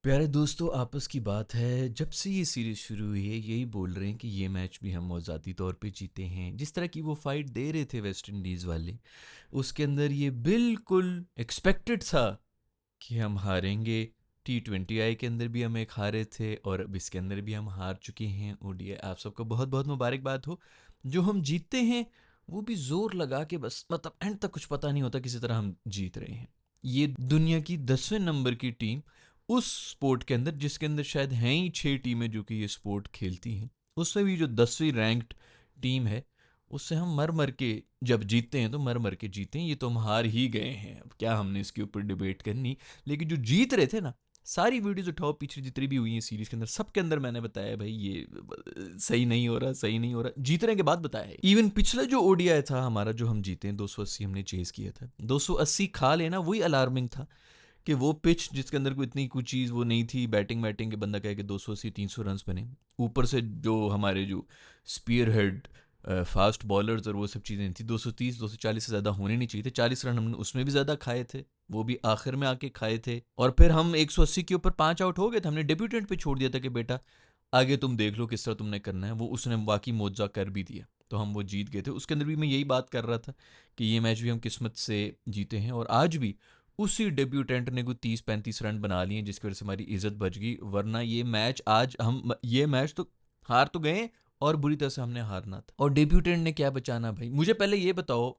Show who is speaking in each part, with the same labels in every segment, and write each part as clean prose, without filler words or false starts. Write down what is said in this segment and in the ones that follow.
Speaker 1: प्यारे दोस्तों, आपस की बात है। जब से ये सीरीज़ शुरू हुई है यही बोल रहे हैं कि ये मैच भी हम मौज़ाती तौर पे जीते हैं। जिस तरह की वो फ़ाइट दे रहे थे वेस्ट इंडीज़ वाले, उसके अंदर ये बिल्कुल एक्सपेक्टेड था कि हम हारेंगे। T20I के अंदर भी हम एक हारे थे और अब इसके अंदर भी हम हार चुके हैं। ODI आप सबको बहुत बहुत मुबारकबाद हो। जो हम जीतते हैं वो भी ज़ोर लगा के, बस मतलब एंड तक कुछ पता नहीं होता किसी तरह हम जीत रहे हैं। ये दुनिया की 10वें नंबर की टीम उस स्पोर्ट के अंदर जिसके अंदर शायद हैं ही 6 टीमें जो कि ये स्पोर्ट खेलती हैं, उससे भी जो 10वीं रैंक्ड टीम है, उससे हम मर मर के जब जीतते हैं तो मर मर के जीते हैं। ये तो हम हार ही गए हैं, अब क्या हमने इसके ऊपर डिबेट करनी। लेकिन जो जीत रहे थे ना, सारी वीडियोस उठाओ पीछे जितनी भी हुई हैं सीरीज के अंदर, सबके अंदर मैंने बताया भाई ये सही नहीं हो रहा, सही नहीं हो रहा, जीतने के बाद बताया है। इवन पिछला जो ODI था हमारा, जो हम जीते हैं 280 हमने चेज किया था, 280 खा लेना वही अलार्मिंग था कि वो पिच जिसके अंदर कोई इतनी कुछ चीज़ वो नहीं थी, बैटिंग बैटिंग के बंदा कहे कि 280 300 रन बने, ऊपर से जो हमारे जो स्पीयर हेड फास्ट बॉलर्स और वो सब चीज़ें थी, 230 240 से ज़्यादा होने नहीं चाहिए थे। 40 रन हमने उसमें भी ज़्यादा खाए थे, वो भी आखिर में आके खाए थे। और फिर हम 180 के ऊपर 5 आउट हो गए थे। हमने डेब्यूटेंट पे छोड़ दिया था कि बेटा आगे तुम देख लो किस तरह तुमने करना है। वो उसने वाकई मुआवजा कर भी दिया, तो हम वो जीत गए थे। उसके अंदर भी मैं यही बात कर रहा था कि ये मैच भी हम किस्मत से जीते हैं। और आज भी उसी डेब्यूटेंट ने कोई 30 35 रन बना लिए जिसकी वजह से हमारी इज्जत बच गई। वरना ये मैच आज हम ये मैच तो हार तो गए, और बुरी तरह से हमने हारना था। और डेब्यूटेंट ने क्या बचाना भाई। मुझे पहले ये बताओ,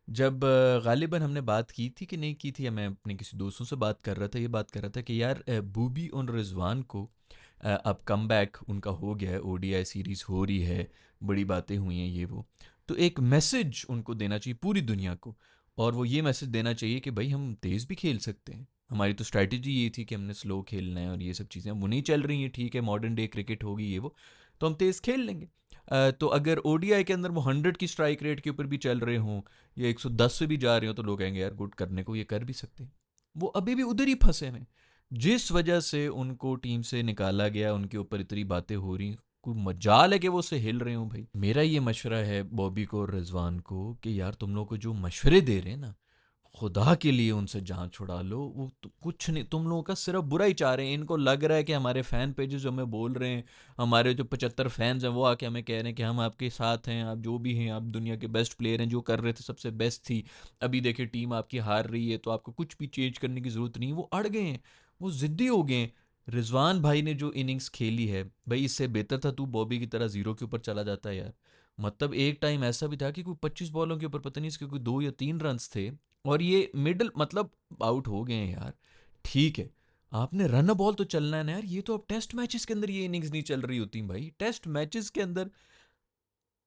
Speaker 1: जब गालिबन हमने बात की थी कि नहीं की थी, या मैं अपने किसी दोस्तों से बात कर रहा था, ये बात कर रहा था कि यार बूबी और रिजवान को अब कम बैक उनका हो गया है, ODI सीरीज़ हो रही है, बड़ी बातें हुई हैं ये वो, तो एक मैसेज उनको देना चाहिए पूरी दुनिया को। और वो ये मैसेज देना चाहिए कि भाई हम तेज़ भी खेल सकते हैं। हमारी तो स्ट्रैटेजी ये थी कि हमने स्लो खेलना है और ये सब चीज़ें वो नहीं चल रही हैं। ठीक है, मॉडर्न डे क्रिकेट होगी ये वो, तो हम तेज़ खेल लेंगे। तो अगर ODI के अंदर वो 100 की स्ट्राइक रेट के ऊपर भी चल रहे हों, ये 110 से भी जा रहे हो, तो लोग कहेंगे यार गुड, करने को ये कर भी सकते हैं। वो अभी भी उधर ही फंसे हैं। जिस वजह से उनको टीम से निकाला गया, उनके ऊपर इतनी बातें हो रही, कोई मजाल है कि वो उससे हिल रहे हो भाई। मेरा ये मशवरा है बॉबी को और रिजवान को कि यार तुम लोग को जो मशवरे दे रहे हैं ना, खुदा के लिए उनसे जान छुड़ा लो। वो तो कुछ नहीं, तुम लोगों का सिर्फ बुरा ही चाह रहे हैं। इनको लग रहा है कि हमारे फ़ैन पेजेस जो हमें बोल रहे हैं, हमारे जो 75 फैंस हैं वो आके हमें कह रहे हैं कि हम आपके साथ हैं, आप जो भी हैं, आप दुनिया के बेस्ट प्लेयर हैं, जो कर रहे थे सबसे बेस्ट थी, अभी देखिए टीम आपकी हार रही है तो आपको कुछ भी चेंज करने की ज़रूरत नहीं। वो अड़ गए हैं, वो ज़िद्दी हो गए हैं। रिजवान भाई ने जो इनिंग्स खेली है भाई, इससे बेहतर था तू बॉबी की तरह ज़ीरो के ऊपर चला जाता है यार। मतलब एक टाइम ऐसा भी था कि कोई 25 बॉलों के ऊपर पता नहीं इसके कोई 2 या 3 रन थे, और ये मिडल मतलब आउट हो गए हैं यार। ठीक है, आपने रन बॉल तो चलना है ना यार। ये तो अब टेस्ट मैचेस के अंदर ये इनिंग्स नहीं चल रही होती भाई। टेस्ट मैचेस के अंदर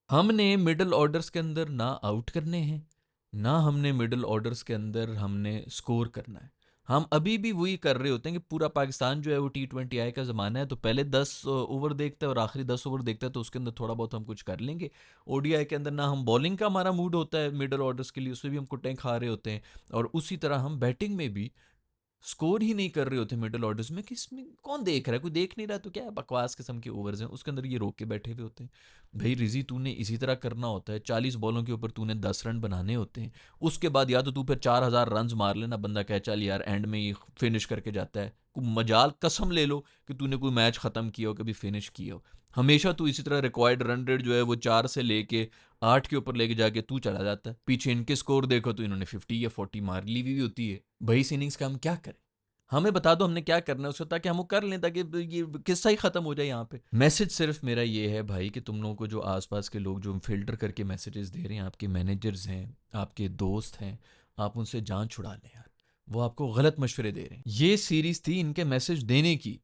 Speaker 1: हमने मिडल ऑर्डर्स के अंदर ना आउट करने हैं, ना हमने मिडल ऑर्डर्स के अंदर हमने स्कोर करना है। हम अभी भी वही कर रहे होते हैं कि पूरा पाकिस्तान जो है वो T20I का ज़माना है, तो पहले 10 ओवर देखता है और आखिरी 10 ओवर देखता है, तो उसके अंदर थोड़ा बहुत हम कुछ कर लेंगे। ODI के अंदर ना हम बॉलिंग का हमारा मूड होता है मिडल ऑर्डर्स के लिए, उसमें भी हम कुटें खा रहे होते हैं। और उसी तरह हम बैटिंग में भी स्कोर ही नहीं कर रहे होते मिडल ऑर्डर्स में, कि इसमें कौन देख रहा है, कोई देख नहीं रहा, तो क्या है, बकवास किस्म के ओवर्स हैं उसके अंदर ये रोक के बैठे हुए होते हैं। भाई रिजी, तूने इसी तरह करना होता है। 40 बॉलों के ऊपर तूने 10 रन बनाने होते हैं। उसके बाद या तो तू फिर 4,000 रन मार लेना, बंदा कहे चल यार एंड में ये फिनिश करके जाता है। कोई मजाल कसम ले लो कि तूने कोई मैच खत्म किया हो, कभी फिनिश किया हो। हमेशा तू इसी तरह रिक्वायर्ड रन रेट जो है वो 4 से लेके 8 के ऊपर लेके जाके तू चला जाता है। पीछे इनके स्कोर देखो तो इन्होंने 50 या 40 मार ली हुई होती है। भाई इस इनिंग्स का हम क्या करें? हमें बता दो हमने क्या करना है उसको, ताकि हम वो कर लें, ताकि ये किस्सा ही खत्म हो जाए यहाँ पे। मैसेज सिर्फ मेरा ये है भाई कि तुम लोगों को जो आसपास के लोग जो फिल्टर करके मैसेजेस दे रहे हैं, आपके मैनेजर्स हैं, आपके दोस्त हैं, आप उनसे जान छुड़ा लें यार। वो आपको गलत मशवरे दे रहे हैं। ये सीरीज थी इनके मैसेज देने की,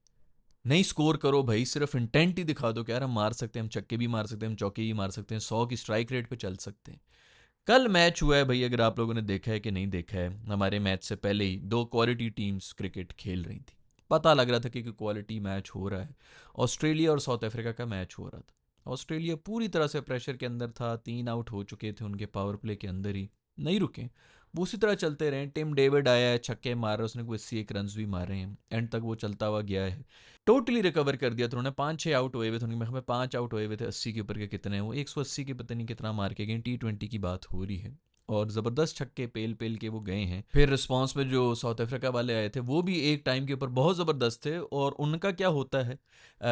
Speaker 1: नहीं स्कोर करो भाई, सिर्फ इंटेंट ही दिखा दो कि यार हम मार सकते हैं, हम छक्के भी मार सकते हैं, हम चौके भी मार सकते हैं, 100 की स्ट्राइक रेट पे चल सकते हैं। कल मैच हुआ है भाई, अगर आप लोगों ने देखा है कि नहीं देखा है, हमारे मैच से पहले ही दो क्वालिटी टीम्स क्रिकेट खेल रही थी। पता लग रहा था कि क्वालिटी मैच हो रहा है। ऑस्ट्रेलिया और साउथ अफ्रीका का मैच हो रहा था। ऑस्ट्रेलिया पूरी तरह से प्रेशर के अंदर था, 3 आउट हो चुके थे उनके पावर प्ले के अंदर ही, नहीं रुके, वो उसी तरह चलते रहे। टिम डेविड आया है, छक्के मार रहा है, उसने कोई 81 रन भी मारे हैं, एंड तक वो चलता हुआ गया है। टोटली रिकवर कर दिया था उन्होंने। 5 6 आउट हुए हुए थे उनके, मैं 5 आउट हुए हुए थे 80 के ऊपर के, कितने वो 180 के पता नहीं कितना मार के गए। T20 की बात हो रही है। और ज़बरदस्त छक्के पेल पेल के वो गए हैं। फिर रिस्पांस में जो साउथ अफ्रीका वाले आए थे वो भी एक टाइम के ऊपर बहुत ज़बरदस्त थे, और उनका क्या होता है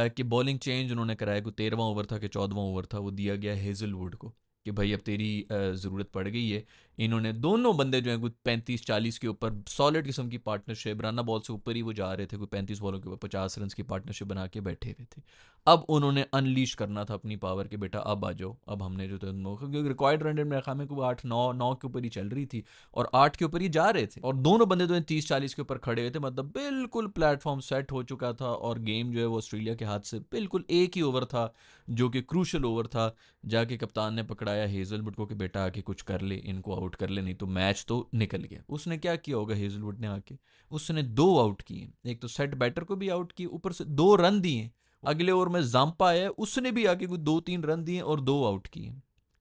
Speaker 1: कि बॉलिंग चेंज उन्होंने कराया, कोई 13वां ओवर था कि 14वां ओवर था, वो दिया गया हेजलवुड को कि भाई अब तेरी ज़रूरत पड़ गई है। इन्होंने दोनों बंदे जो हैं कुछ 35-40 के ऊपर सॉलिड किस्म की पार्टनरशिप, रन बॉल से ऊपर ही वो जा रहे थे, कोई 35 बॉलों के ऊपर 50 रन की पार्टनरशिप बना के बैठे हुए थे। अब उन्होंने अनलीश करना था अपनी पावर के, बेटा अब आ जाओ, अब हमने जो क्योंकि रिक्वायर्ड रन रेट मेरे ख्याल में को 8-9 के ऊपर ही चल रही थी, और 8 के ऊपर ही जा रहे थे, और दोनों बंदे तो 30-40 के ऊपर खड़े हुए थे, मतलब बिल्कुल प्लेटफॉर्म सेट हो चुका था, और गेम जो है वो ऑस्ट्रेलिया के हाथ से बिल्कुल एक ही ओवर था जो कि क्रूशल ओवर था। जाके कप्तान ने पकड़ाया हेजलवुड को कि बेटा आके कुछ कर ले, इनको आउट कर ले, नहीं तो मैच तो निकल गया। उसने क्या किया होगा हेजलवुड ने आके, उसने 2 आउट किए, एक तो सेट बैटर को भी आउट किए, ऊपर से 2 रन दिए। अगले ओवर में जाम्पा आया, उसने भी आके कुछ 2-3 रन दिए और 2 आउट किए।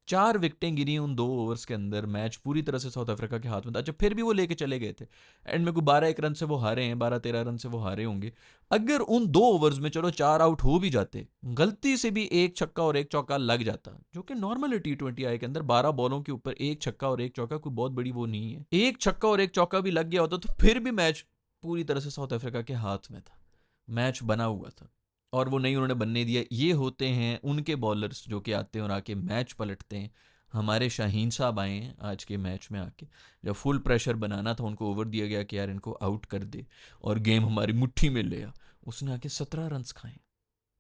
Speaker 1: 4 विकेटें गिरी उन 2 ओवर्स के अंदर। मैच पूरी तरह से साउथ अफ्रीका के हाथ में था। अच्छा, फिर भी वो लेके चले गए थे, एंड में कोई 12-1 रन से वो हारे हैं, 12-13 रन से वो हारे होंगे। अगर उन 2 ओवर्स में चलो 4 आउट हो भी जाते, गलती से भी एक छक्का और एक चौका लग जाता, जो कि नॉर्मल है T20 आई के अंदर, 12 बॉलों के ऊपर एक छक्का और एक चौका कोई बहुत बड़ी वो नहीं है। एक छक्का और एक चौका भी लग गया होता तो फिर भी मैच पूरी तरह से साउथ अफ्रीका के हाथ में था, मैच बना हुआ था, और वो नहीं उन्होंने बनने दिया। ये होते हैं उनके बॉलर्स जो कि आते हैं और आके मैच पलटते हैं। हमारे शाहीन साहब आए हैं आज के मैच में आके, जब फुल प्रेशर बनाना था, उनको ओवर दिया गया कि यार इनको आउट कर दे और गेम हमारी मुट्ठी में ले आ, उसने आके 17 रन खाए।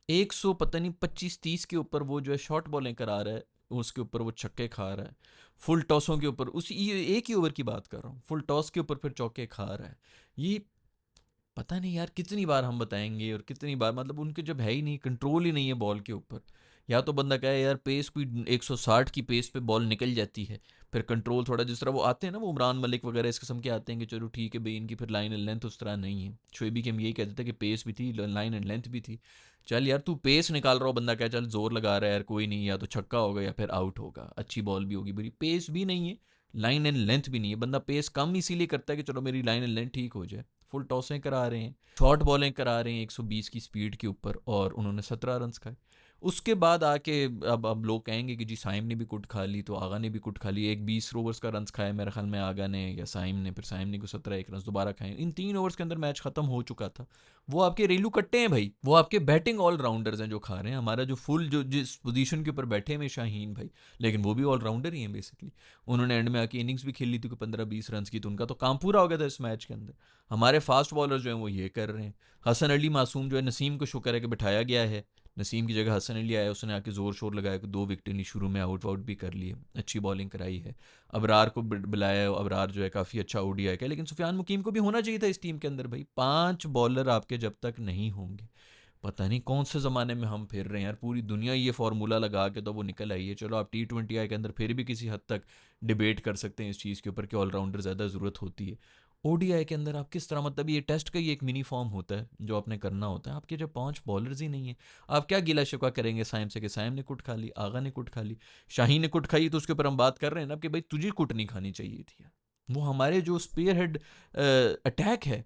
Speaker 1: 100 पता नहीं 25-30 के ऊपर वो जो है शॉर्ट बॉलिंग करा रहा है, उसके ऊपर वो छक्के खा रहा है, फुल टॉसों के ऊपर, उसी एक ही ओवर की बात कर रहा हूँ, फुल टॉस के ऊपर फिर चौके खा रहा है। ये पता नहीं यार कितनी बार हम बताएंगे, और कितनी बार, मतलब उनके जब है ही नहीं, कंट्रोल ही नहीं है बॉल के ऊपर। या तो बंदा कहे यार पेस कोई 160 की पेस पे बॉल निकल जाती है, फिर कंट्रोल थोड़ा, जिस तरह वो आते हैं ना, वो उमरान मलिक वगैरह इस किस्म के आते हैं कि चलो ठीक है भाई इनकी फिर लाइन एंड लेंथ उस तरह नहीं है। शोएबी के हम यही कहते थे कि पेस भी थी, लाइन एंड लेंथ भी थी। चल यार तू पेस निकाल रहा हो, बंदा क्या चल जोर लगा रहा है यार, कोई नहीं, या तो छक्का होगा या फिर आउट होगा, अच्छी बॉल भी होगी, बुरी पेस भी नहीं है, लाइन एंड लेंथ भी नहीं है। बंदा पेस कम इसीलिए करता है कि चलो मेरी लाइन एंड लेंथ ठीक हो जाए। फुल टॉसें करा रहे हैं, शॉर्ट बॉलें करा रहे हैं 120 की स्पीड के ऊपर, और उन्होंने 17 रन खाए। उसके बाद आके अब लोग कहेंगे कि जी साइम ने भी कुट खा ली, तो आगा ने भी कुट खा ली। एक 20 ओवर्स का रन खाया मेरे ख्याल में आगा ने या साइम ने, फिर साइम ने को 17 रन दोबारा खाए। इन 3 ओवर्स के अंदर मैच खत्म हो चुका था। वो आपके रेलू कट्टे हैं भाई, वो आपके बैटिंग ऑलराउंडर्स हैं जो खा रहे हैं। हमारा जो फुल जो जिस पोजीशन के ऊपर बैठे हैं शाहीन भाई, लेकिन वो भी ऑलराउंडर ही हैं बेसिकली। उन्होंने एंड में आके इनिंग्स भी खेल ली थी 15-20 रन की, तो उनका तो काम पूरा हो गया था इस मैच के अंदर। हमारे फास्ट बॉलर जो हैं वो ये कर रहे हैं। हसन अली मासूम जो है, नसीम को शुक्र है कि बिठाया गया है, नसीम की जगह हसन अली आया, उसने आके ज़ोर शोर लगाया कि 2 विकेट नहीं, शुरू में आउट वाउट भी कर लिए, अच्छी बॉलिंग कराई है। अबरार को बुलाया, अबरार जो है काफ़ी अच्छा ओडीआई का, लेकिन सुफियान मुकीम को भी होना चाहिए था इस टीम के अंदर भाई। 5 बॉलर आपके जब तक नहीं होंगे, पता नहीं कौन से ज़माने में हम फिर रहे हैं यार। पूरी दुनिया ये फार्मूला लगा के तो वो निकल आई है। चलो आप T20 के अंदर फिर भी किसी हद तक डिबेट कर सकते हैं इस चीज़ के ऊपर कि ऑलराउंडर ज़्यादा ज़रूरत होती है। ओडीआई के अंदर आप किस तरह, मतलब ये टेस्ट का ही एक मिनी फॉर्म होता है जो आपने करना होता है। आपके जब 5 बॉलर्स ही नहीं है, आप क्या गिला शिकवा करेंगे साइम से कि साइम ने कुट खा ली, आगा ने कुट खा ली, शाहीन ने कुट खाई, तो उसके ऊपर हम बात कर रहे हैं ना कि भाई तुझे कुट नहीं खानी चाहिए थी यार। वो हमारे जो स्पेयर हेड अटैक है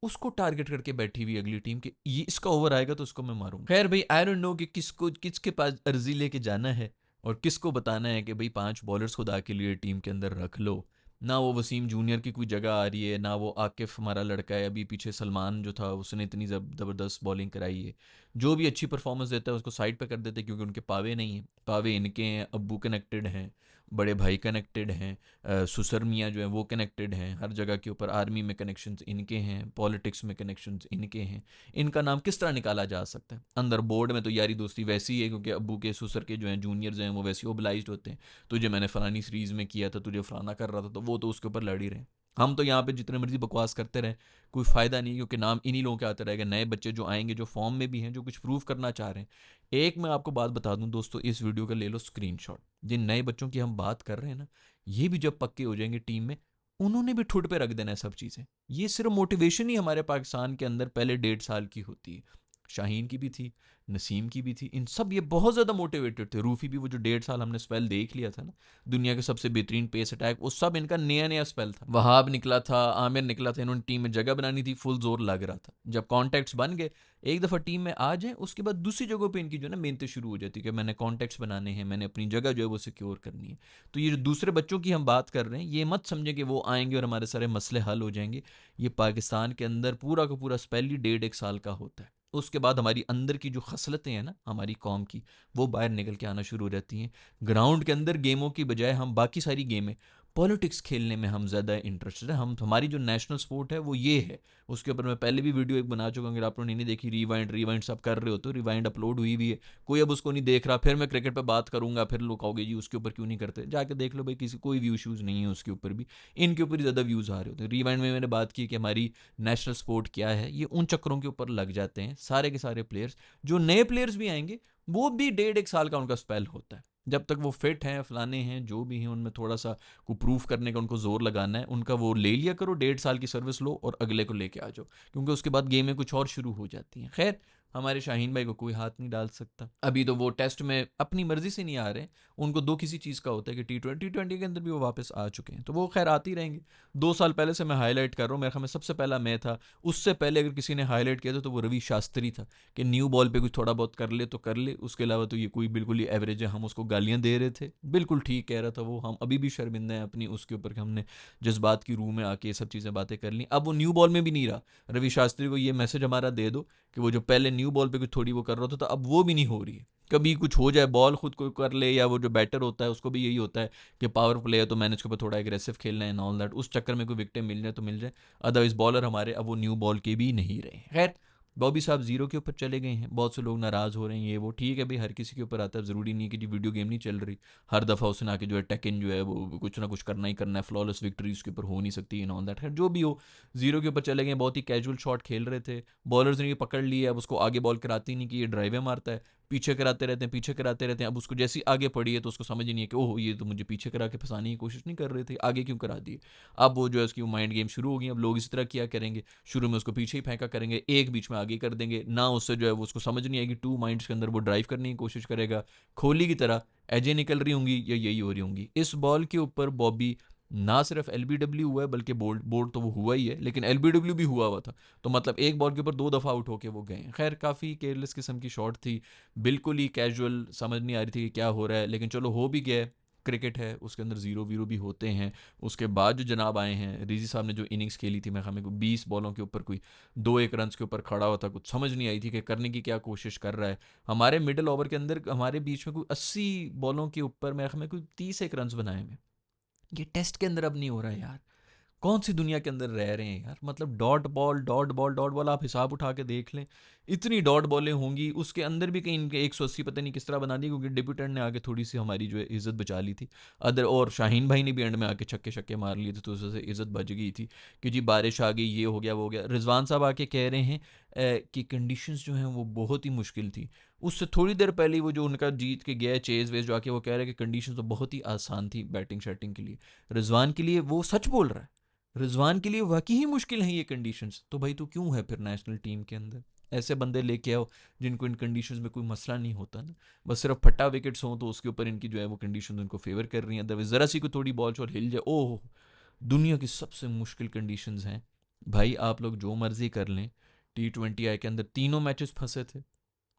Speaker 1: उसको टारगेट करके बैठी हुई अगली टीम के, ये इसका ओवर आएगा तो उसको मैं मारूंगा। खैर भाई आई डोंट नो कि किसको किसके पास अर्जी लेके जाना है और किसको बताना है कि भाई 5 बॉलर्स खुदा के लिए टीम के अंदर रख लो। ना वो वसीम जूनियर की कोई जगह आ रही है, ना वो आकिफ हमारा लड़का है, अभी पीछे सलमान जो था उसने इतनी ज़बरदस्त बॉलिंग कराई है। जो भी अच्छी परफॉर्मेंस देता है उसको साइड पे कर देते हैं, क्योंकि उनके पावे नहीं हैं, पावे इनके हैं, अब्बू कनेक्टेड हैं, बड़े भाई कनेक्टेड हैं, सुसर मियाँ जो है वो कनेक्टेड हैं, हर जगह के ऊपर आर्मी में कनेक्शंस इनके हैं, पॉलिटिक्स में कनेक्शंस इनके हैं। इनका नाम किस तरह निकाला जा सकता है? अंदर बोर्ड में तो यारी दोस्ती वैसी है, क्योंकि अब्बू के सुसर के जो हैं जूनियर्स हैं वो वैसे ओबलाइज्ड होते हैं। तुझे मैंने फलानी सीरीज़ में किया था, तुझे फलाना कर रहा था, तो वो तो उसके ऊपर लड़ ही रहे हैं। हम तो यहाँ पे जितने मर्जी बकवास करते रहें कोई फ़ायदा नहीं, क्योंकि नाम इन्हीं लोगों के आते रहेगा। नए बच्चे जो आएंगे, जो फॉर्म में भी हैं, जो कुछ प्रूव करना चाह रहे हैं। एक मैं आपको बात बता दूं दोस्तों, इस वीडियो का ले लो स्क्रीनशॉट। जिन नए बच्चों की हम बात कर रहे हैं ना, ये भी जब पक्के हो जाएंगे टीम में, उन्होंने भी ठुड पे रख देना है सब चीज़ें। ये सिर्फ मोटिवेशन ही हमारे पाकिस्तान के अंदर पहले 1.5 साल की होती है। शाहीन की भी थी, नसीम की भी थी, इन सब ये बहुत ज़्यादा मोटिवेटेड थे। रूफी भी वो जो 1.5 साल हमने स्पेल देख लिया था ना, दुनिया के सबसे बेहतरीन पेस अटैक, वो सब इनका नया नया स्पेल था। वहाब निकला था, आमिर निकला था, इन्होंने टीम में जगह बनानी थी, फुल जोर लग रहा था। जब कॉन्टैक्ट्स बन गए, एक दफ़ा टीम में आ जाए, उसके बाद दूसरी जगहों पे इनकी जो है ना मेहनतें शुरू हो जाती है कि मैंने कॉन्टैक्ट्स बनाने हैं, मैंने अपनी जगह जो है वो सिक्योर करनी है। तो ये जो दूसरे बच्चों की हम बात कर रहे हैं, ये मत समझे कि वो आएंगे और हमारे सारे मसले हल हो जाएंगे। ये पाकिस्तान के अंदर पूरा का पूरा स्पेल ही 1.5 1 साल का होता है। उसके बाद हमारी अंदर की जो खसलतें हैं ना हमारी कौम की, वो बाहर निकल के आना शुरू हो जाती हैं। ग्राउंड के अंदर गेमों की बजाय हम बाकी सारी गेमें, पॉलिटिक्स खेलने में हम ज़्यादा इंटरेस्टेड है। हम हमारी जो नेशनल स्पोर्ट है वो ये है। उसके ऊपर मैं पहले भी वीडियो एक बना चुका हूँ, अगर आप लोगों ने नहीं देखी, रिवाइंड रिवाइंड सब कर रहे हो तो रिवाइंड अपलोड हुई भी है। कोई अब उसको नहीं देख रहा, फिर मैं क्रिकेट पर बात करूंगा, फिर लोग कहोगे जी उसके ऊपर क्यों नहीं करते, जाके देख लो भाई, किसी कोई व्यू इशूज़ नहीं है उसके ऊपर भी। इनके ऊपर ही ज़्यादा व्यूज़ आ रहे होते हैं। रिवाइंड में मैंने बात की कि हमारी नेशनल स्पोर्ट क्या है, ये उन चक्करों के ऊपर लग जाते हैं सारे के सारे प्लेयर्स। जो नए प्लेयर्स भी आएंगे वो भी 1.5 1 साल का उनका स्पेल होता है। जब तक वो फिट हैं, फलाने हैं, जो भी हैं, उनमें थोड़ा सा को प्रूफ करने का उनको जोर लगाना है, उनका वो ले लिया करो, 1.5 साल की सर्विस लो और अगले को लेके आ जाओ, क्योंकि उसके बाद गेमें कुछ और शुरू हो जाती हैं। खैर, हमारे शाहीन भाई को कोई हाथ नहीं डाल सकता। अभी तो वो टेस्ट में अपनी मर्जी से नहीं आ रहे हैं, उनको दो किसी चीज़ का होता है कि T20 के अंदर भी वो वापस आ चुके हैं, तो वो खैर आते ही रहेंगे। 2 साल पहले से मैं हाईलाइट कर रहा हूँ, मेरे ख्याल में सबसे पहला मैं था। उससे पहले अगर किसी ने हाईलाइट किया था तो वो रवि शास्त्री था कि न्यू बॉल पे कुछ थोड़ा बहुत कर ले तो कर ले, उसके अलावा तो ये कोई बिल्कुल ही एवरेज है। हम उसको गालियां दे रहे थे, बिल्कुल ठीक कह रहा था वो। हम अभी भी शर्मिंदा हैं अपनी उसके ऊपर कि हमने जज्बात की रूह में आके ये सब चीज़ें बातें कर ली। अब वो न्यू बॉल में भी नहीं रहा। रवि शास्त्री को ये मैसेज हमारा दे दो कि वो जो पहले न्यू बॉल पे कुछ थोड़ी वो कर रहा था, तो अब वो भी नहीं हो रही है। कभी कुछ हो जाए, बॉल खुद को कर ले, या वो जो बैटर होता है उसको भी यही होता है कि पावर प्ले है तो मैंने इसके ऊपर थोड़ा एग्रेसिव खेलना है, ऑल दैट, उस चक्कर में कोई विकेट मिल जाए तो मिल जाए। अदरवाइज बॉलर हमारे अब वो न्यू बॉल के भी नहीं रहे। खैर, बॉबी साहब जीरो के ऊपर चले गए हैं, बहुत से लोग नाराज़ हो रहे हैं, ये वो ठीक है भाई, हर किसी के ऊपर आता है। ज़रूरी नहीं कि जी वीडियो गेम नहीं चल रही, हर दफ़ा उसने आके जो है टेकन जो है वो कुछ ना कुछ करना ही करना है, फ्लॉलेस विक्ट्री उसके ऊपर हो नहीं सकती, इन ऑल दैट। खैर जो भी हो, जीरो के ऊपर चले गए, बहुत ही कैजुअल शॉट खेल रहे थे। बॉलर्स ने ये पकड़ लिया, अब उसको आगे बॉल कराती नहीं कि ये ड्राइवे मारता है, पीछे कराते रहते हैं, पीछे कराते रहते हैं। अब उसको जैसी आगे पड़ी है तो उसको समझ ही नहीं है कि ओह, ये तो मुझे पीछे करा के फंसाने की कोशिश नहीं कर रहे थे, आगे क्यों करा दिए। अब वो जो है उसकी माइंड गेम शुरू हो गई। अब लोग इस तरह किया करेंगे, शुरू में उसको पीछे ही फेंका करेंगे, एक बीच में आगे कर देंगे ना, उससे जो है वो उसको समझ नहीं आएगी, टू माइंड्स के अंदर वो ड्राइव करने की कोशिश करेगा, कोहली की तरह एजें निकल रही होंगी या यही हो रही होंगी। इस बॉल के ऊपर बॉबी ना सिर्फ एलबीडब्ल्यू हुआ है, बल्कि बोल्ड बोर्ड तो वो हुआ ही है, लेकिन एलबीडब्ल्यू भी हुआ था। तो मतलब एक बॉल के ऊपर 2 दफ़ा आउट होके वो गए। खैर, काफ़ी केयरलेस किस्म की शॉट थी, बिल्कुल ही कैजुअल, समझ नहीं आ रही थी कि क्या हो रहा है, लेकिन चलो हो भी गया। क्रिकेट है, उसके अंदर ज़ीरो वीरो भी होते हैं। उसके बाद जो जनाब आए हैं, रिजी साहब ने जो इनिंग्स खेली थी, मैं हमें को 20 बॉलों के ऊपर कोई 2-1 रन के ऊपर खड़ा हुआ था, कुछ समझ नहीं आई थी कि करने की क्या कोशिश कर रहा है। हमारे मिडिल ओवर के अंदर हमारे बीच में कोई 80 बॉलों के ऊपर मेरे हमें कोई 30 रन बनाए में। ये टेस्ट के अंदर अब नहीं हो रहा है यार। कौन सी दुनिया के अंदर रह रहे हैं यार। मतलब dot ball dot ball dot ball, आप हिसाब उठा के देख लें, इतनी डॉट बॉलें होंगी। उसके अंदर भी कहीं इनके 180 पता नहीं किस तरह बना दी, क्योंकि डेब्यूटेंट ने आके थोड़ी सी हमारी जो है इज्जत बचा ली थी। अदर और शाहीन भाई ने भी एंड में आके छक्के छक्के मार लिए थे, तो उससे इज्जत बच गई थी कि जी बारिश आ गई, ये हो गया वो हो गया। रिजवान साहब आके कह रहे हैं कि कंडीशंस जो हैं वो बहुत ही मुश्किल थी। उससे थोड़ी देर पहले वो जो उनका जीत के गया चेज वेज, जो आके वो कह रहे हैं कि कंडीशन तो बहुत ही आसान थी बैटिंग शैटिंग के लिए। रिजवान के लिए वो सच बोल रहा है, रिजवान के लिए वाकई ही मुश्किल हैं ये कंडीशंस। तो भाई, तो क्यों है फिर नेशनल टीम के अंदर? ऐसे बंदे लेके आओ जिनको इन कंडीशंस में कोई मसला नहीं होता ना। बस सिर्फ फटा विकेट्स हों तो उसके ऊपर इनकी जो है वो कंडीशन उनको फेवर कर रही हैं। अदरवाइज ज़रा सी को थोड़ी बॉल शॉल हिल जाए, ओह, दुनिया की सबसे मुश्किल कंडीशंस हैं। भाई आप लोग जो मर्जी कर लें, T20I के अंदर तीनों मैचेस फंसे थे,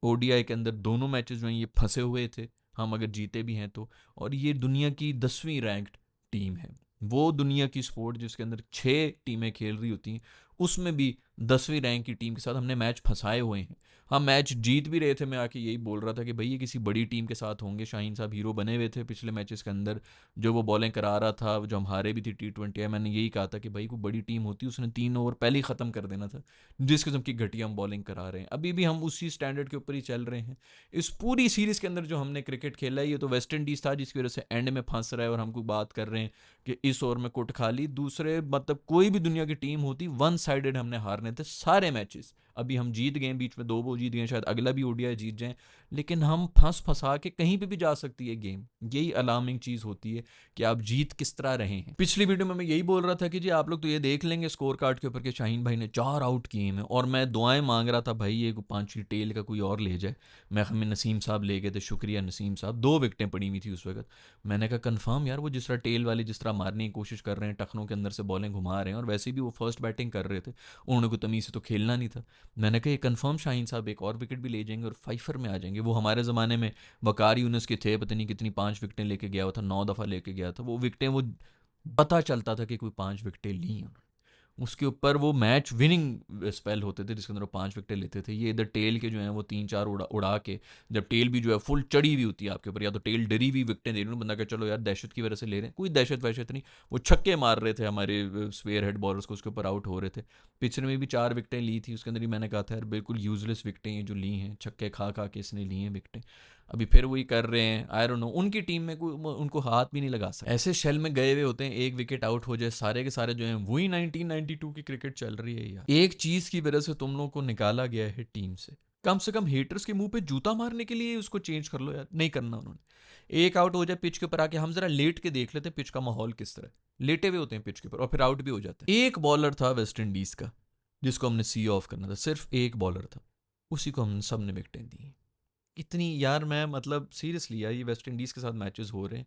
Speaker 1: ODI के अंदर दोनों मैचेस जो हैं ये फंसे हुए थे, हम अगर जीते भी हैं तो। और ये दुनिया की 10वीं रैंक्ड टीम है। वो दुनिया की स्पोर्ट जिसके अंदर 6 टीमें खेल रही होती हैं, उसमें भी 10वीं रैंक की टीम के साथ हमने मैच फंसाए हुए हैं। हम मैच जीत भी रहे थे, मैं आके यही बोल रहा था कि भाई ये किसी बड़ी टीम के साथ होंगे। शाहीन साहब हीरो बने हुए थे पिछले मैचेस के अंदर, जो वो बॉलें करा रहा था, जो हम हारे भी थी T20। मैंने यही कहा था कि भाई कोई बड़ी टीम होती उसने 3 ओवर पहले ही ख़त्म कर देना था। जिस किस्म की घटिया हम बॉलिंग करा रहे हैं, अभी भी हम उसी स्टैंडर्ड के ऊपर ही चल रहे हैं। इस पूरी सीरीज़ के अंदर जो हमने क्रिकेट खेला है, ये तो वेस्ट इंडीज़ था जिसकी वजह से एंड में फंस रहा है, और हमको बात कर रहे हैं कि इस ओवर में कुट खा ली। दूसरे मतलब कोई भी दुनिया की टीम होती, वन साइडेड हमने हारने थे सारे मैचेस। अभी हम जीत गए, बीच में 2 वो जीत गए, शायद अगला भी ओडीआई जीत जाएं, लेकिन हम फंसा के कहीं पे भी जा सकती है गेम। यही अलार्मिंग चीज़ होती है कि आप जीत किस तरह रहे हैं। पिछली वीडियो में मैं यही बोल रहा था कि जी आप लोग तो ये देख लेंगे स्कोर कार्ड के ऊपर कि शाहीन भाई ने 4 आउट किए हैं, और मैं दुआएं मांग रहा था भाई ये 5वीं टेल का कोई और ले जाए। मैं हमें नसीम साहब ले गए थे, शुक्रिया नसीम साहब, 2 विकेटें पड़ी हुई थी उस वक्त। मैंने कहा कन्फर्म यार वो जिस तरह टेल वाले जिस तरह मारने की कोशिश कर रहे हैं, टखनों के अंदर से बॉलें घुमा रहे हैं, और वैसे भी वो फर्स्ट बैटिंग कर रहे थे, उन्होंने कोई तमीज़ से तो खेलना नहीं था। मैंने कहा ये कन्फर्म शाहीन साहब एक और विकेट भी ले जाएंगे और फाइफर में आ जाएंगे। वो हमारे ज़माने में वकार यूनुस के थे, पता नहीं कितनी 5 विकेटें लेके गया हुआ था, 9 दफ़ा लेके गया था वो विकेटें, वो पता चलता था कि कोई 5 विकेटें ली हैं उन्होंने। उसके ऊपर वो मैच विनिंग स्पेल होते थे जिसके अंदर वो 5 विकेटें लेते थे। ये इधर टेल के जो हैं वो 3-4 उड़ा के, जब टेल भी जो है फुल चढ़ी हुई होती है आपके ऊपर, या तो टेल डरी हुई विकेटें दे रही है, बंदा कहा चलो यार दहशत की वजह से ले रहे हैं, कोई दहशत वहशत नहीं। वो छक्के मार रहे थे हमारे स्पेयर हेड बॉलर्स को, उसके ऊपर आउट हो रहे थे। पिछले में भी 4 विकेटें ली थी, उसके अंदर ही मैंने कहा था यार बिल्कुल यूजलेस विकेटें ये जो ली हैं, छक्के खा खा के इसने ली हैं विकेटें। अभी फिर वही कर रहे हैं, आई डोंट नो, उनकी टीम में कोई उनको हाथ भी नहीं लगा सकता। ऐसे शेल में गए हुए होते हैं, एक विकेट आउट हो जाए सारे के सारे जो हैं वही 1992 की क्रिकेट चल रही है यार। एक चीज की वजह से तुम लोगों को निकाला गया है टीम से कम हेटर्स के मुंह पे जूता मारने के लिए उसको चेंज कर लो यार, नहीं करना उन्होंने। एक आउट हो जाए पिच के ऊपर आके, हम जरा लेट के देख लेते हैं पिच का माहौल किस तरह है। लेटे हुए होते हैं पिच के ऊपर और फिर आउट भी हो जाते हैं। एक बॉलर था वेस्ट इंडीज का जिसको हमने सी ऑफ करना था, सिर्फ एक बॉलर था, उसी को हम सब ने विकेटें दी। इतनी यार, मैं मतलब सीरियसली यार, ये वेस्ट इंडीज़ के साथ मैचेस हो रहे हैं,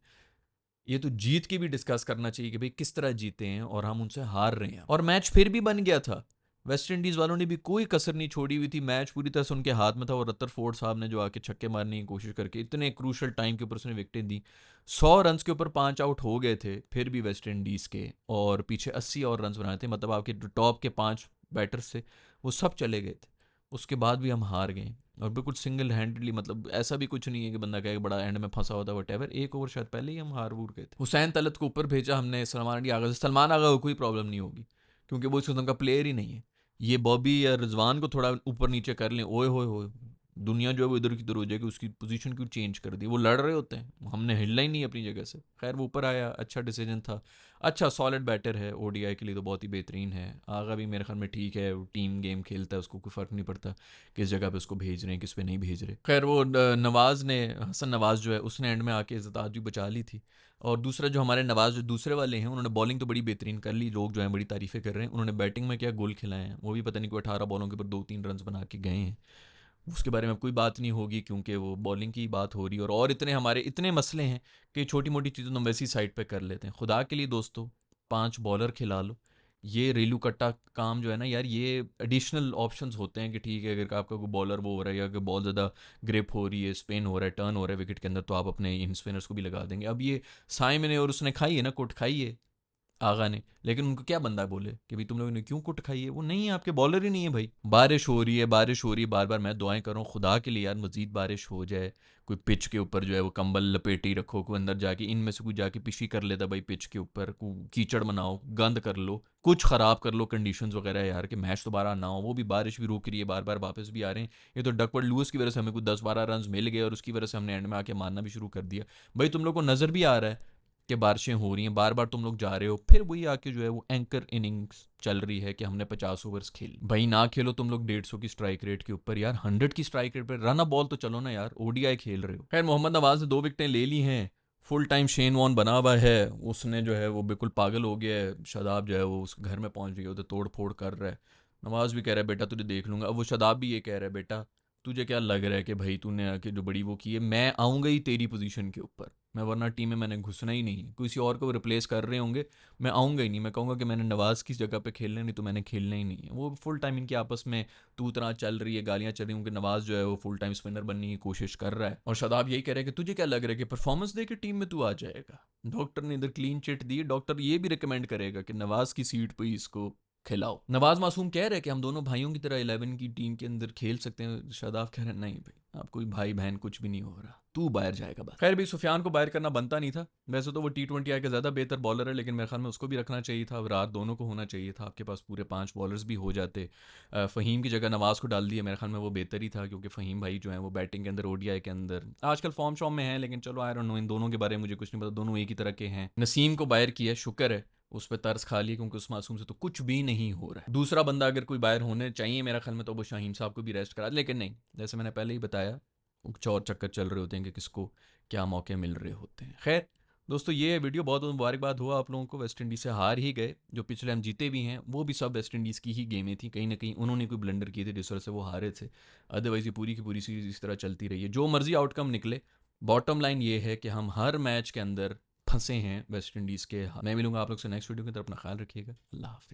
Speaker 1: ये तो जीत के भी डिस्कस करना चाहिए कि भाई किस तरह जीते हैं, और हम उनसे हार रहे हैं। और मैच फिर भी बन गया था, वेस्ट इंडीज़ वालों ने भी कोई कसर नहीं छोड़ी हुई थी, मैच पूरी तरह से उनके हाथ में था। और रदरफोर्ड साहब ने जो आके छक्के मारने की कोशिश करके इतने क्रूशल टाइम के ऊपर उसने विकेटें दी। 100 रन के ऊपर 5 आउट हो गए थे फिर भी वेस्ट इंडीज़ के, और पीछे 80 और रन बनाए थे, मतलब आपके टॉप के 5 बैटर्स थे वो सब चले गए थे। उसके बाद भी हम हार गए, और बिल्कुल सिंगल हैंडेडली, मतलब ऐसा भी कुछ नहीं है कि बंदा कहे बड़ा एंड में फंसा होता, वट एवर, एक ओवर शायद पहले ही हम हार वूर गए थे। हुसैन तलत को ऊपर भेजा हमने, सलमान आगा से, सलमान आगा को कोई प्रॉब्लम नहीं होगी क्योंकि वो इस किस्म का प्लेयर ही नहीं है। ये बॉबी या रिजवान को थोड़ा ऊपर नीचे कर लें, ओए होए होए, दुनिया जो है वो इधर की इधर हो जाएगी, उसकी पोजीशन क्यों चेंज कर दी, वो लड़ रहे होते हैं, हमने हिलना ही नहीं अपनी जगह से। खैर वो ऊपर आया, अच्छा डिसीजन था, अच्छा सॉलिड बैटर है, ओडीआई के लिए तो बहुत ही बेहतरीन है। आगा भी मेरे ख्याल में ठीक है, टीम गेम खेलता है, उसको कोई फ़र्क नहीं पड़ता किस जगह पे उसको भेज रहे हैं किस पे नहीं भेज रहे। खैर वो नवाज़ ने, हसन नवाज़ जो है, उसने एंड में आके इज़्ज़त भी बचा ली थी। और दूसरा जो हमारे नवाज़ जो दूसरे वाले हैं, उन्होंने बॉलिंग तो बड़ी बेहतरीन कर ली, लोग जो हैं बड़ी तारीफ़ें कर रहे हैं। उन्होंने बैटिंग में क्या गोल खिलाए हैं, वो भी पता नहीं कोई 18 बॉलों के ऊपर 2-3 रन बना के गए हैं। उसके बारे में कोई बात नहीं होगी क्योंकि वो बॉलिंग की बात हो रही है, और इतने हमारे इतने मसले हैं कि छोटी मोटी चीज़ों तो हम वैसी साइड पे कर लेते हैं। खुदा के लिए दोस्तों 5 बॉलर खिला लो। ये रेलू कट्टा काम जो है ना यार, ये एडिशनल ऑप्शंस होते हैं कि ठीक है अगर आपका कोई बॉलर वो हो रहा है, या अगर बहुत ज़्यादा ग्रिप हो रही है, स्पिन हो रहा है, टर्न हो रहा है विकेट के अंदर, तो आप अपने इन स्पिनर्स को भी लगा देंगे। अब ये साइमन ने और उसने खाई है ना कुट, खाई है आगा ने, लेकिन उनको क्या बंदा बोले कि भाई तुम लोगों ने क्यों कुट खाई है, वो नहीं है, आपके बॉलर ही नहीं है भाई। बारिश हो रही है, बारिश हो रही है, बार बार मैं दुआएं कर रहा हूँ खुदा के लिए यार मजीद बारिश हो जाए, कोई पिच के ऊपर जो है वो कंबल लपेटे ही रखो, कोई अंदर जाके इनमें से कोई जाके पिशी कर लेता भाई पिच के ऊपर, कीचड़ बनाओ, गंद कर लो, कुछ ख़राब कर लो कंडीशंस वगैरह यार, कि मैच दोबारा ना हो। वो भी बारिश भी रुक रही है, बार बार वापस भी आ रहे हैं। ये तो डकवर्थ लुईस की वजह से हमें कुछ 10-12 रन मिल गए, और उसकी वजह से हमने एंड में आके मारना भी शुरू कर दिया। भाई तुम लोग को नज़र भी आ रहा है कि बारिशें हो रही हैं, बार बार तुम लोग जा रहे हो, फिर वही आके जो है वो एंकर इनिंग्स चल रही है कि हमने 50 ओवर्स खेल। भाई ना खेलो तुम लोग 150 की स्ट्राइक रेट के ऊपर यार, 100 की स्ट्राइक रेट पर रन अ बॉल तो चलो ना यार, ओडीआई खेल रहे हो। खैर मोहम्मद नवाज ने 2 विकेटें ले ली हैं, फुल टाइम शेन वॉन बना हुआ है, उसने जो है वो बिल्कुल पागल हो गया है। शादाब जो है वो उस घर में पहुंच गया, उधर तोड़ फोड़ कर रहा है। नवाज भी कह रहा है बेटा तुझे देख लूंगा, अब वो शादाब भी ये कह रहा है बेटा तुझे क्या लग रहा है कि भाई तूने आके जो बड़ी वो की है, मैं आऊँगा ही तेरी पोजीशन के ऊपर, मैं वरना टीम में मैंने घुसना ही नहीं है। किसी और को रिप्लेस कर रहे होंगे, मैं आऊँगा ही नहीं, मैं कहूँगा कि मैंने नवाज़ की जगह पे खेलना नहीं, तो मैंने खेलना ही नहीं है। वो फुल टाइम इनके आपस में तू तरह चल रही है, गालियाँ चल रही हैं कि नवाज़ जो है वो फुल टाइम स्पिनर बनने की कोशिश कर रहा है, और शादाब यही कह रहा है कि तुझे क्या लग रहा है कि परफॉर्मेंस दे के टीम में तू आ जाएगा। डॉक्टर ने इधर क्लीन चिट दी, डॉक्टर ये भी रिकमेंड करेगा कि नवाज़ की सीट पर ही इसको खिलाओ। नवाज मासूम कह रहे हैं कि हम दोनों भाइयों की तरह 11 की टीम के अंदर खेल सकते हैं, शादाब कह रहे हैं नहीं भाई, अब कोई भाई बहन कुछ भी नहीं हो रहा, तू बाहर जाएगा बस। खैर भी सुफियान को बाहर करना बनता नहीं था। वैसे तो वो T20 आई का ज़्यादा बेहतर बॉलर है, लेकिन मेरे ख्याल में उसको भी रखना चाहिए था। अब रात दोनों को होना चाहिए था, आपके पास पूरे 5 बॉलर्स भी हो जाते। फ़हीम की जगह नवाज़ को डाल दिया, मेरे ख्याल में वो बेहतर ही था, क्योंकि फ़हीम भाई जो है वो बैटिंग के अंदर, ODI के अंदर आजकल फॉर्म शॉर्म में है, लेकिन चलो आई डोंट नो, इन दोनों के बारे में मुझे कुछ नहीं पता, दोनों एक ही तरह के हैं। नसीम को बाहर किया, शुक्र है उस पर तर्स खा लिया, क्योंकि उस मासूम से तो कुछ भी नहीं हो रहा है। दूसरा बंदा अगर कोई बाहर होने चाहिए मेरा ख्याल में, तो वो शाहीन साहब को भी रेस्ट करा, लेकिन नहीं, जैसे मैंने पहले ही बताया, कुछ और चक्कर चल रहे होते हैं कि किसको क्या मौके मिल रहे होते हैं। खैर दोस्तों, ये वीडियो बहुत बहुत मुबारकबाद हुआ आप लोगों को, वेस्ट इंडीज़ से हार ही गए। जो पिछले हम जीते भी हैं वो भी सब वेस्ट इंडीज़ की ही गेमें थी, कहीं ना कहीं उन्होंने कोई ब्लंडर किए थे जिस वजह से वो हारे थे। अदरवाइज़ ये पूरी की पूरी सीरीज़ इस तरह चलती रही है, जो मर्जी आउटकम निकले। बॉटम लाइन ये है कि हम हर मैच के अंदर फंसे हैं वेस्ट इंडीज़ के। मैं मिलूंगा आप लोग से नेक्स्ट वीडियो की तरफ, अपना ख्याल रखिएगा, अल्लाह हाफिज़।